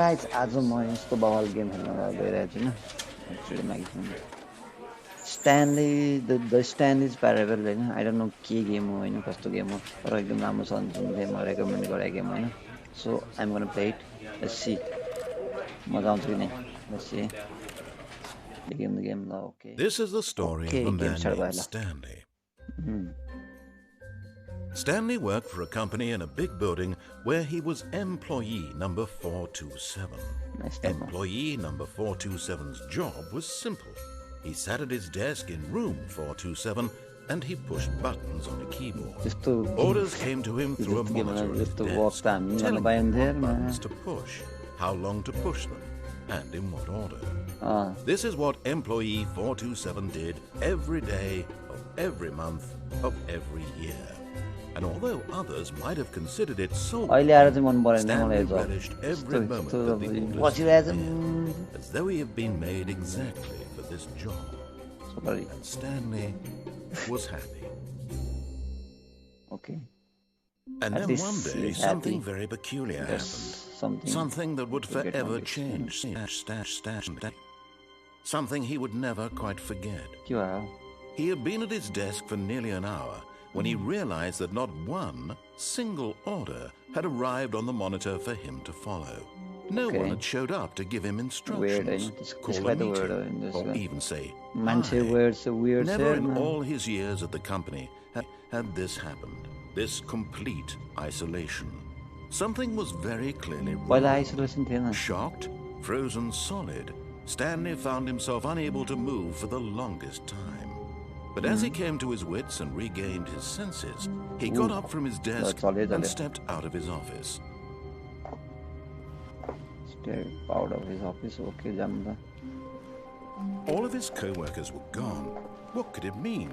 Guys आज म यस्तो बवाल गेम खेल्न गइरहेको छु न actually maximum Stanley the Stanley's parable हैन I don't know के गेम हो हैन कस्तो गेम हो तर एकदम राम्रो छ भन्थे म रेकमेन्ड गरेको गेम हैन so I'm going to play it let's see मजा आउँछ कि नै let's see the game ल okay This is the story of a man named Stanley. Stanley worked for a company in a big building where he was employee number 427. Employee number 427's job was simple. He sat at his desk in room 427 and he pushed buttons on a keyboard. Orders came to him through a monitor on his desk, telling him what buttons to push, how long to push them, and in what order. This is what employee 427 did every day of every month of every year. And although others might have considered it so, Stanley relished every moment of the orders as though he had been made exactly for this job. And Stanley was happy. Okay. And then one day, something very peculiar happened. Something that would forever change Stanley. Something he would never quite forget. He had been at his desk for nearly an hour when he realized that not one single order had arrived on the monitor for him to follow. No one had showed up to give him instructions, call a meeting, or even say hi. Never in all his years at the company had this happened, this complete isolation. Something was very clearly wrong. Shocked, frozen solid, Stanley found himself unable to move for the longest time. But as he came to his wits and regained his senses, he got up from his desk and stepped out of his office. Step out of his office, okay, Jamda. All of his co-workers were gone. What could it mean?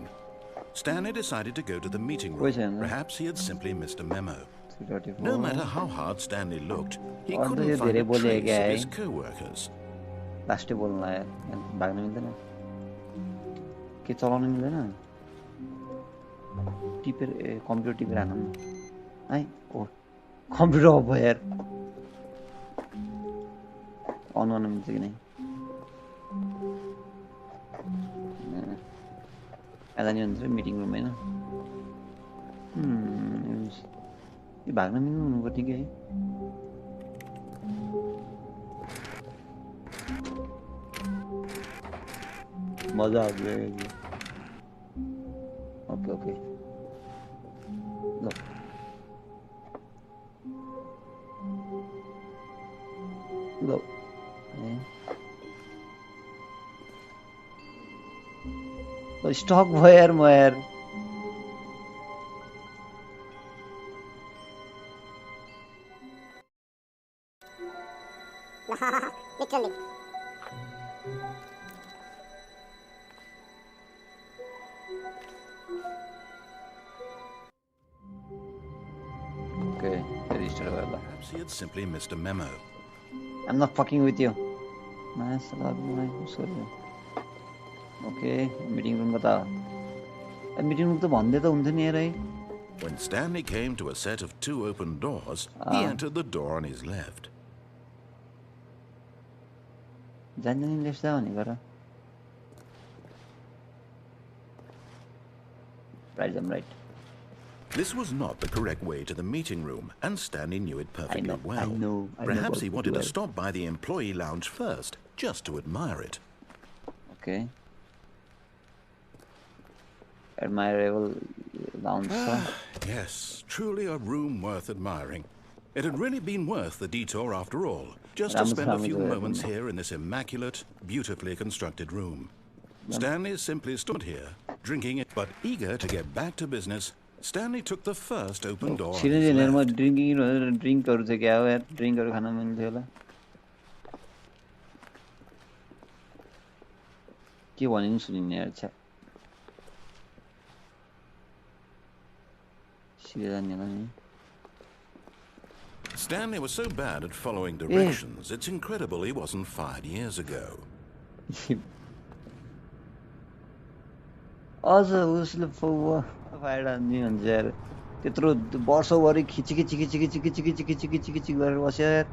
Stanley decided to go to the meeting room. Perhaps he had simply missed a memo. No matter how hard Stanley looked, he couldn't find a trace of his co-workers. के चलाउन मिल्दैन टिपेर computer टिपेर हान्नु है ओ computer of भयो यार अन गर्न मिल्छ कि नै एदा नि हुन्छ मिटिङ रुम हैन यो भाग्न मिल्नु हुनुपर्ने कि है मजा आउँछ okay look स्टक भयो यार म यार literally Perhaps he had simply missed a memo. I'm not fucking with you. Okay, meeting room bata. Meeting room to bande ta hunthyo ni yaar. When Stanley came to a set of two open doors, he entered the door on his left. Janjani left da bhani gara. Right, I'm right. This was not the correct way to the meeting room, and Stanley knew it perfectly well. I know Perhaps he wanted to stop by the employee lounge first, just to admire it. Okay. Admirable lounge. Yes, truly a room worth admiring. It had really been worth the detour after all, just to spend a few moments here in this immaculate, beautifully constructed room. Stanley simply stood here, drinking it, but eager to get back to business. Stanley took the first open door. Seriously, drinking drink करू चाहिँ क्या हो यार drink करू खाना मन थियो होला के भने नि सुनिने यार छ Stanley was so bad at following directions, it's incredible he wasn't fired years ago. Also, उसले फायर हान्ने भन्छ यार त्यत्रो वर्षभरि खिची गरेर बस्यो यार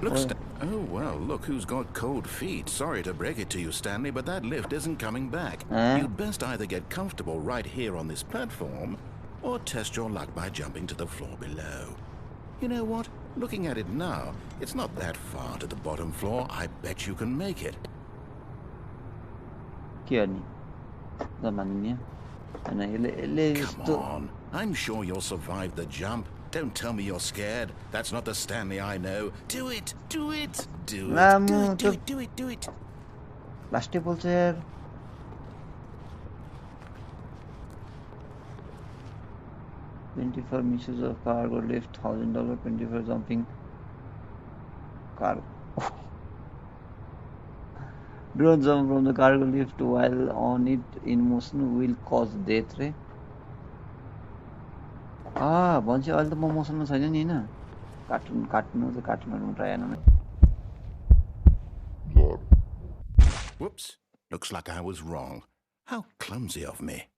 Oh, well, look who's got cold feet. Sorry to break it to you, Stanley, but that lift isn't coming back. You'd best either get comfortable right here on this platform or test your luck by jumping to the floor below. You know what? Looking at it now, it's not that far to the bottom floor. I bet you can make it. Come on. I'm sure you'll survive the jump. Don't tell me you're scared. That's not the Stanley I know. Do it! Do it! Do it! Do it! Do it! Do it! Last table chair. 24 misses of cargo lift, $1,000, 24 jumping cargo. Drone jump from the cargo lift while on it in motion will cause death. Right? भन्छ अहिले त म मौसममा छैन नि हैन कार्टुनमा try गर्न Whoops. Looks like I was wrong. How clumsy of me.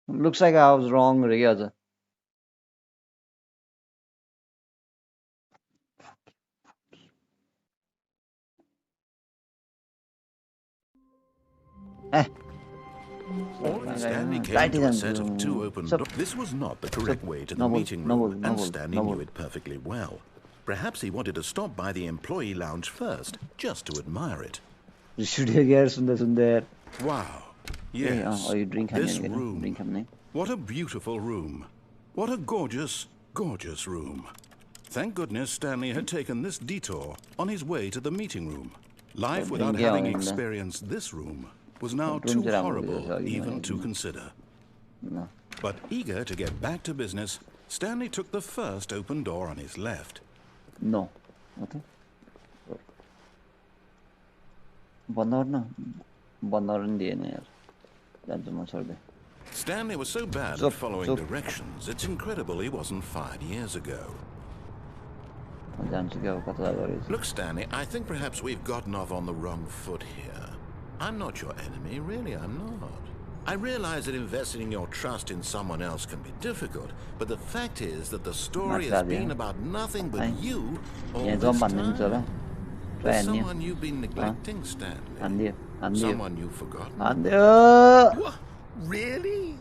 Looks like I was wrong रे के अझ Stanley came to a set of two open doors. This was not the correct way to the meeting room, and Stanley knew it perfectly well. Perhaps he wanted to stop by the employee lounge first, just to admire it. Wow. Yes. This room. What a beautiful room. What a gorgeous, gorgeous room. Thank goodness Stanley had taken this detour on his way to the meeting room. Life without having experienced this room was now too horrible even to consider. But eager to get back to business, Stanley took the first open door on his left. No. Okay. Stanley was so bad at following directions, it's incredible he wasn't fired years ago. Look, Stanley, I think perhaps we've gotten off on the wrong foot here. I'm not your enemy, really, I'm not. I realize that investing your trust in someone else can be difficult, but the fact is that the story has been about nothing but you all this time. There's someone you've been neglecting, Stanley. Someone you've forgotten. What? Really?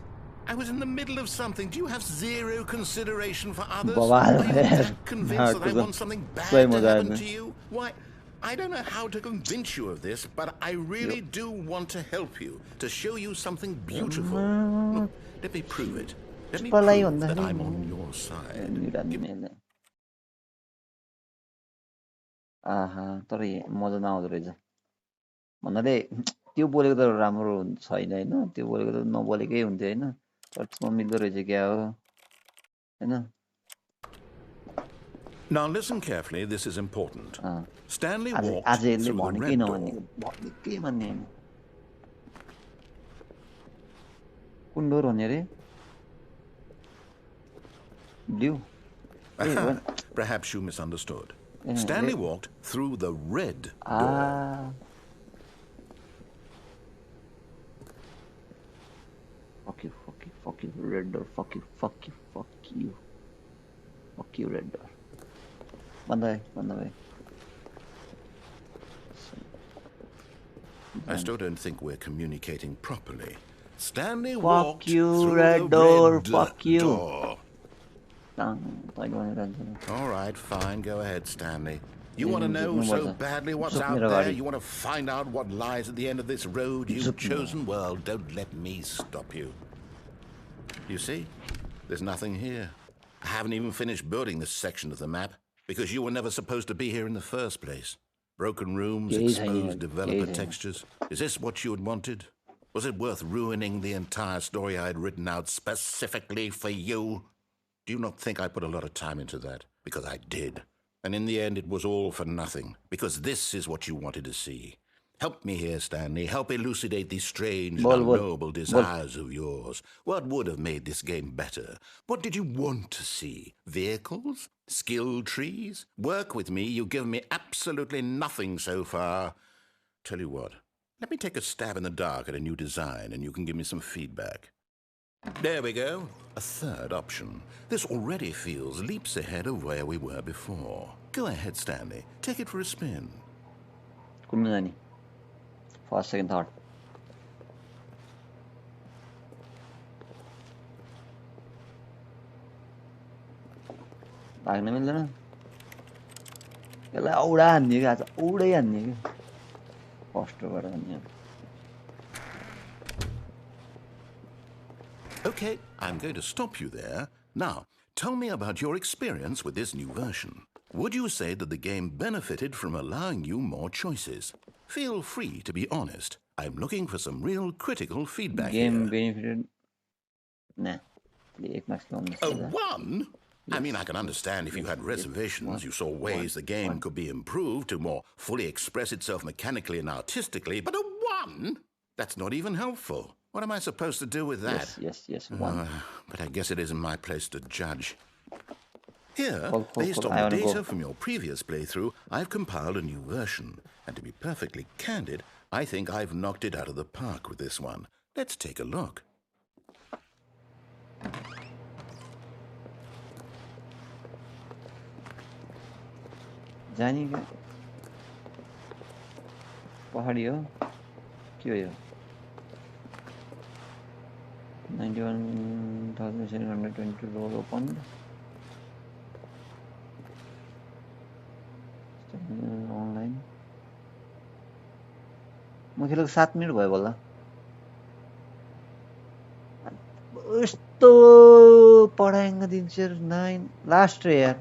I was in the middle of something. Do you have zero consideration for others? Are you that convinced that I want something bad to happen to you? Why? I don't know how to convince you of this, but I really do want to help you, to show you something beautiful. Look, let me prove it. Let me prove that I'm on your side. तर मजा नआउँदो रहेछ भन्नाले त्यो बोलेको त राम्रो छैन हैन त्यो बोलेको त नबोलेकै हुन्थ्यो हैन तर त्यसमा मिल्दो रहेछ क्या हो हैन Now listen carefully, this is important. Stanley walked through the red door. कुन डोर भन्ने रे blue Perhaps you misunderstood. Stanley walked through the red door. Fuck you, red door, fuck you, red door. Banda way. I still don't think we're communicating properly. Stanley walked through red the door, red fuck you. door. All right, fine. Go ahead, Stanley. You want to know so badly what's out there? You want to find out what lies at the end of this road you've chosen? Well, don't let me stop you. You see? There's nothing here. I haven't even finished building this section of the map because you were never supposed to be here in the first place. Broken rooms, exposed developer textures. Is this what you had wanted? Was it worth ruining the entire story I had written out specifically for you? Do you not think I put a lot of time into that? Because I did. And in the end, it was all for nothing. Because this is what you wanted to see. Help me here, Stanley. Help elucidate these strange and unknowable desires of yours. What would have made this game better? What did you want to see? Vehicles? Skill trees? Work with me. You've given me absolutely nothing so far. Tell you what. Let me take a stab in the dark at a new design, and you can give me some feedback. There we go. A third option. This already feels leaps ahead of where we were before. Go ahead, Stanley. Take it for a spin. Kumani. First, second, third. भाग्न मिल्दैन यसलाई औडा हान्ने कि आज औडै हान्ने कि कष्टबाट हान्ने Okay, I'm going to stop you there. Now, tell me about your experience with this new version. Would you say that the game benefited from allowing you more choices? Feel free to be honest. I'm looking for some real critical feedback game here. Benefited? Nah. A 1? Yes. I mean, I can understand if you had reservations, you saw ways the game could be improved to more fully express itself mechanically and artistically, but a 1? That's not even helpful. What am I supposed to do with that? Yes, 1. But I guess it isn't my place to judge. Here, based on the data from your previous playthrough, I've compiled a new version. And to be perfectly candid, I think I've knocked it out of the park with this one. Let's take a look. जानी क्या पहाडी हो के हो यो 91,720 roll open online म खेलेको 7 minute भयो होला यस्तो पढाएंगा दिन्छ 9 लास्ट रे यार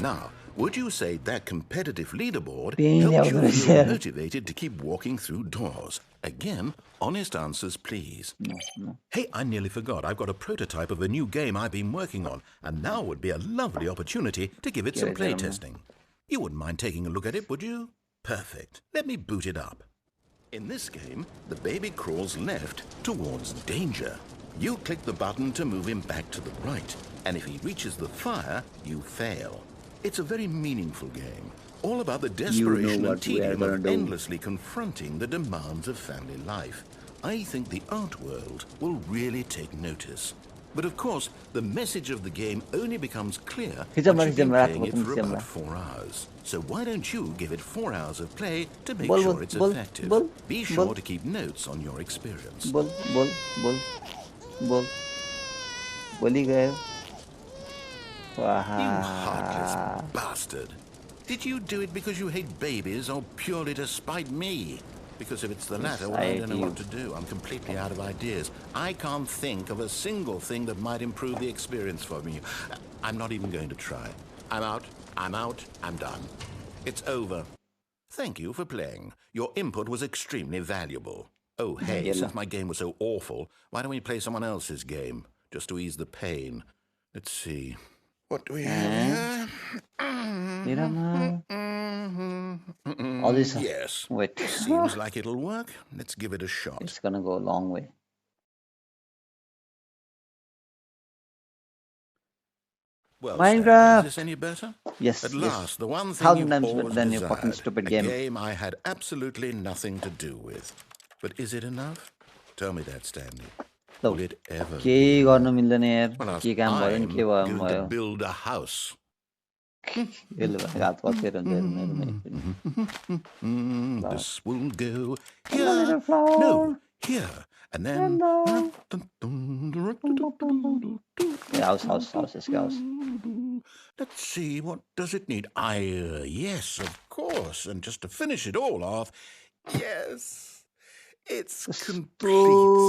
Now, would you say that competitive leaderboard helped you feel motivated to keep walking through doors? Again, honest answers, please. No. Hey, I nearly forgot. I've got a prototype of a new game I've been working on, and now would be a lovely opportunity to give it some playtesting. You wouldn't mind taking a look at it, would you? Perfect. Let me boot it up. In this game, the baby crawls left towards danger. You click the button to move him back to the right, and if he reaches the fire, you fail. It's a very meaningful game, all about the desperation and tedium of endlessly confronting the demands of family life. I think the art world will really take notice. But of course, the message of the game only becomes clear once you've been playing it for about 4 hours. So why don't you give it 4 hours of play to make sure it's effective? Be sure to keep notes on your experience. Bol. Boli gayo. You heartless bastard. Did you do it because you hate babies or purely to spite me? Because if it's the latter, well, I don't know what to do. I'm completely out of ideas. I can't think of a single thing that might improve the experience for me. I'm not even going to try. I'm out. I'm done. It's over. Thank you for playing. Your input was extremely valuable. Oh, hey, since my game was so awful, why don't we play someone else's game? Just to ease the pain. Let's see. What do we have here? Yes. Wait. Seems like it'll work. Let's give it a shot. It's gonna go a long way. Well, Minecraft. Stanley, is this any better? Yes. At last, the one thing you've always than desired, your fucking stupid game. A game I had absolutely nothing to do with. But is it enough? Tell me that, Stanley. Will it ever be enough? I'm going to build a house. This will go here. No, here. And then... House. Let's see, what does it need? Yes, of course. And just to finish it all off, yes, it's complete.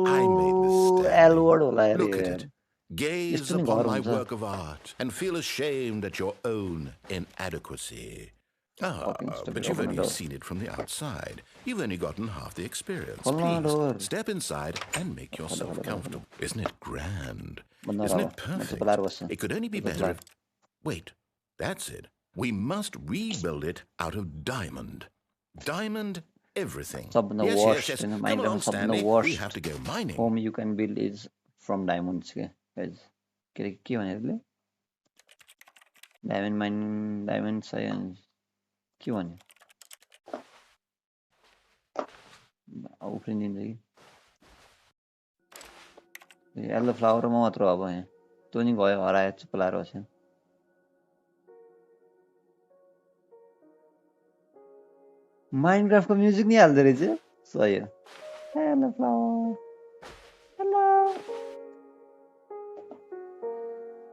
I made this, Stanley. Look at it. Gaze upon my work of art and feel ashamed at your own inadequacy. But you've only seen it from the outside. You've only gotten half the experience. Please, step inside and make yourself comfortable. Isn't it grand? Isn't it perfect? It could only be better if... Wait, that's it. We must rebuild it out of diamond. Diamond everything. Yes. Come along, Stanley. We have to go mining. Home you can build is from diamonds, guys. Diamond mining, diamond science. उफ्रिन्छ कि yellow फ्लावरमा मात्र अब यहाँ त्यो नि गयो हरायो चुप लाएर बस्यो माइनक्राफ्टको म्युजिक नि हाल्दो रहेछ सही हो hello flower hello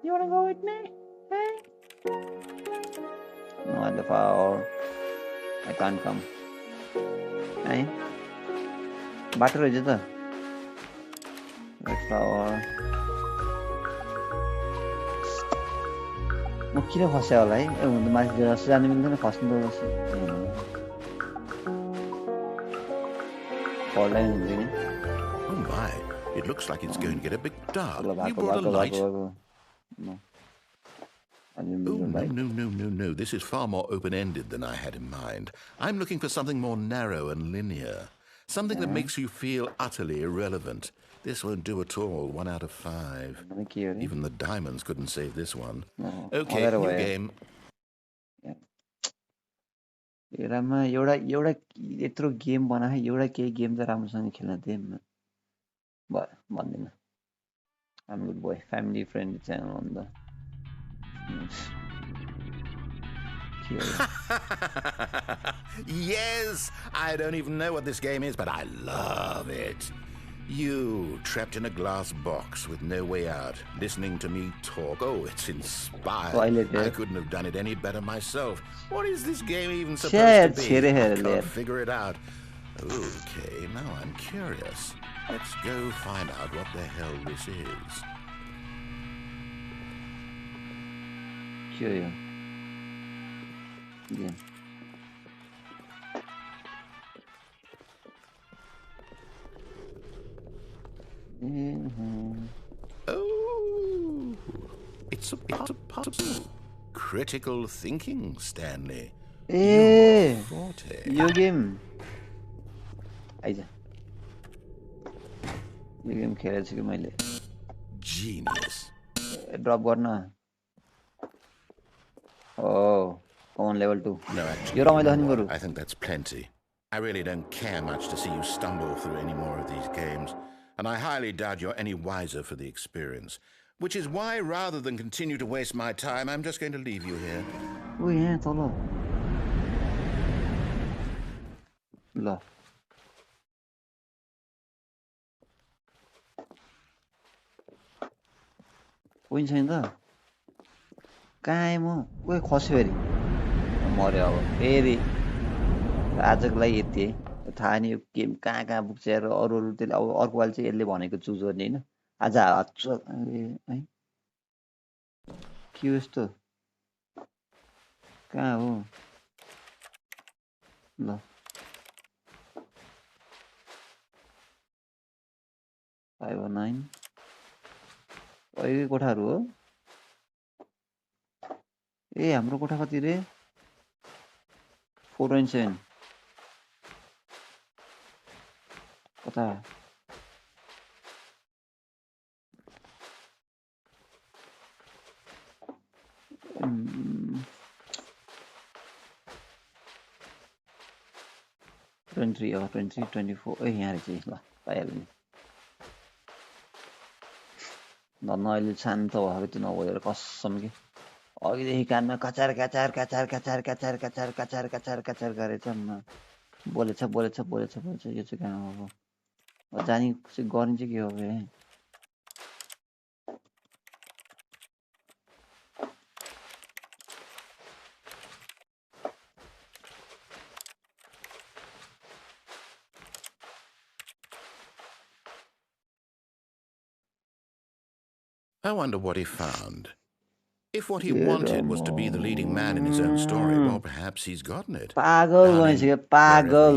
You wanna go with me? Hey? No, the flower. I can't come. Hey? Butter is it? Red flower. म किन फस्यो होला है ए हुन माथि जस्तो जानु मिल्दैन फस्नु त पढ्दै हुँदैन Oh my, it looks like it's going to get a bit dark. You brought a light? No. Oh, no. This is far more open-ended than I had in mind. I'm looking for something more narrow and linear. Something that makes you feel utterly irrelevant. This won't do at all. 1 out of 5. Even the diamonds couldn't save this one. Okay, new game. एरामा एउटा यत्रो game बनाए एउटा केही game त राम्रोसँग खेल्न दे भन्दिनँ I'm good boy, family friendly channel on the Yes, I don't even know what this game is, but I love it. You, trapped in a glass box with no way out, listening to me talk. Oh, it's inspired. I couldn't have done it any better myself. What is this game even supposed to be? I can't figure it out. Okay, now I'm curious. Let's go find out what the hell this is. Curious. Yeah. Oh, it's a puzzle. Critical thinking, Stanley. Hey, your game. Aija. Your game खेलेको छु कि मैले. Genius. Drop गर्न. Oh, on level 2. No, actually, I think that's plenty. I really don't care much to see you stumble through any more of these games. And I highly doubt you're any wiser for the experience. Which is why, rather than continue to waste my time, I'm just going to leave you here. Oh, yeah, it's all up. Look. Point छैन त कहाँ म कोही खस्यो फेरि मर्यो अब फेरि आजको लागि यति है थाहा नि यो गेम कहाँ पुग्छ र अरू त्यसले अब अर्को वाल चाहिँ यसले भनेको चुज गर्ने हैन आज है के हो यस्तो कहाँ हो ल 509 अहिले कोठाहरु हो ए हाम्रो कोठा कति रे 4.7 कता ट्वेन्टी 24 ए यहाँ रहेछ ल पाइहाल्यो नि धन्न अहिले शान्त भएको त्यो नभएर कसम के अघिदेखि कानमा कचार कचार कचार कचार कचार कचार कचार कचार कचार गरेछ बोलेछ यो चाहिँ कहाँ हो जानी गर्ने चाहिँ के हो बे I wonder what he found. If what he wanted was to be the leading man in his own story, well, perhaps he's gotten it. Wherever he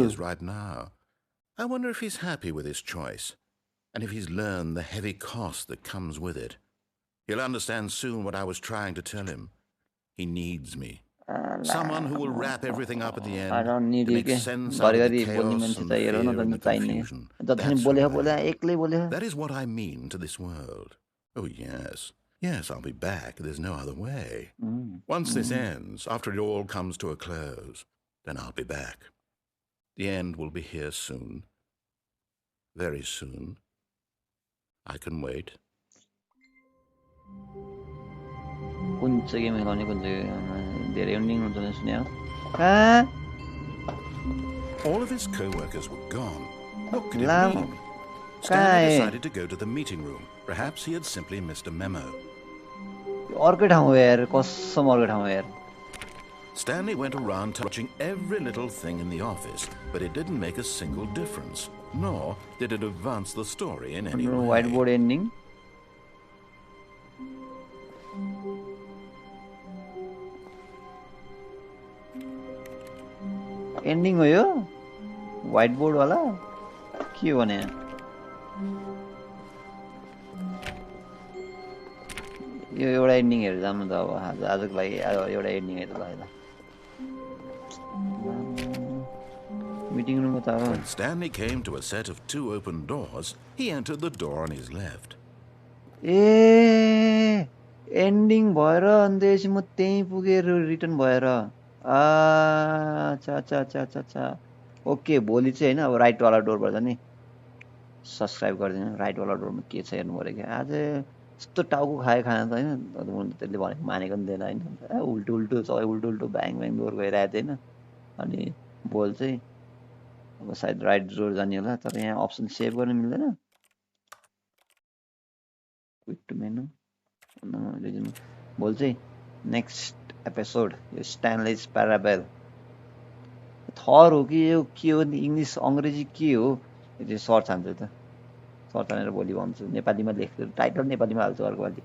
is right now. I wonder if he's happy with his choice, and if he's learned the heavy cost that comes with it. He'll understand soon what I was trying to tell him. He needs me. Someone who will wrap everything up at the end. I don't need to make sense out of the chaos and the fear and the confusion. That is what I mean to this world. Oh, yes. Yes, I'll be back. There's no other way. Once this ends, after it all comes to a close, then I'll be back. The end will be here soon. very soon. I can wait. कुन चाहिँ game खेलाउने कुन चाहिँ धेरै ending हुन्छ नि सुन्या All of his co-workers were gone. What could it mean? Stanley decided to go to the meeting room. Perhaps he had simply missed a memo. अर्कै ठाउँ हो यार कसम अर्कै ठाउँ हो यार Stanley went around touching every little thing in the office, but it didn't make a single difference, nor did it advance the story in any way. Whiteboard ending. Ending हो यो whiteboard वाला के हो भने यो एउटा एन्डिङ हेर्नु जानु त अब आजको लागि एउटा एन्डिङ हेर्नु ल Meeting room with When Stanley came to a set of 2 open doors, he entered the door on his left. Ending भएर अन्देश म त्यही पुगेर रिटर्न भएर अच्छा ओके भोलि चाहिँ हैन अब राइट वाला डोरबाट नि सब्स्क्राइब गर्दिनु राइट वाला डोरमा के छ हेर्नु पर्यो के आज यस्तो टाउको खाए खाना त हैन त्यसले भनेको मानेको नि थिएन हैन उल्टो उल्टो छ उल्टो उल्टो ब्याङ ब्याङ डोर गइरहेको थिएन अनि बोल चाहिँ अब सायद राइट डोर जाने होला तर यहाँ अप्सन सेभ गर्न मिल्दैन क्विक टु मेनु बोल चाहिँ नेक्स्ट एपिसोड यो स्ट्यानलीज प्याराबेल थर हो कि यो के हो इङ्ग्लिस अङ्ग्रेजी के हो यो सर्च हान्छु त सर्च हानेर भोलि भन्छु नेपालीमा लेख्छु टाइटल नेपालीमा हाल्छु अर्को पालि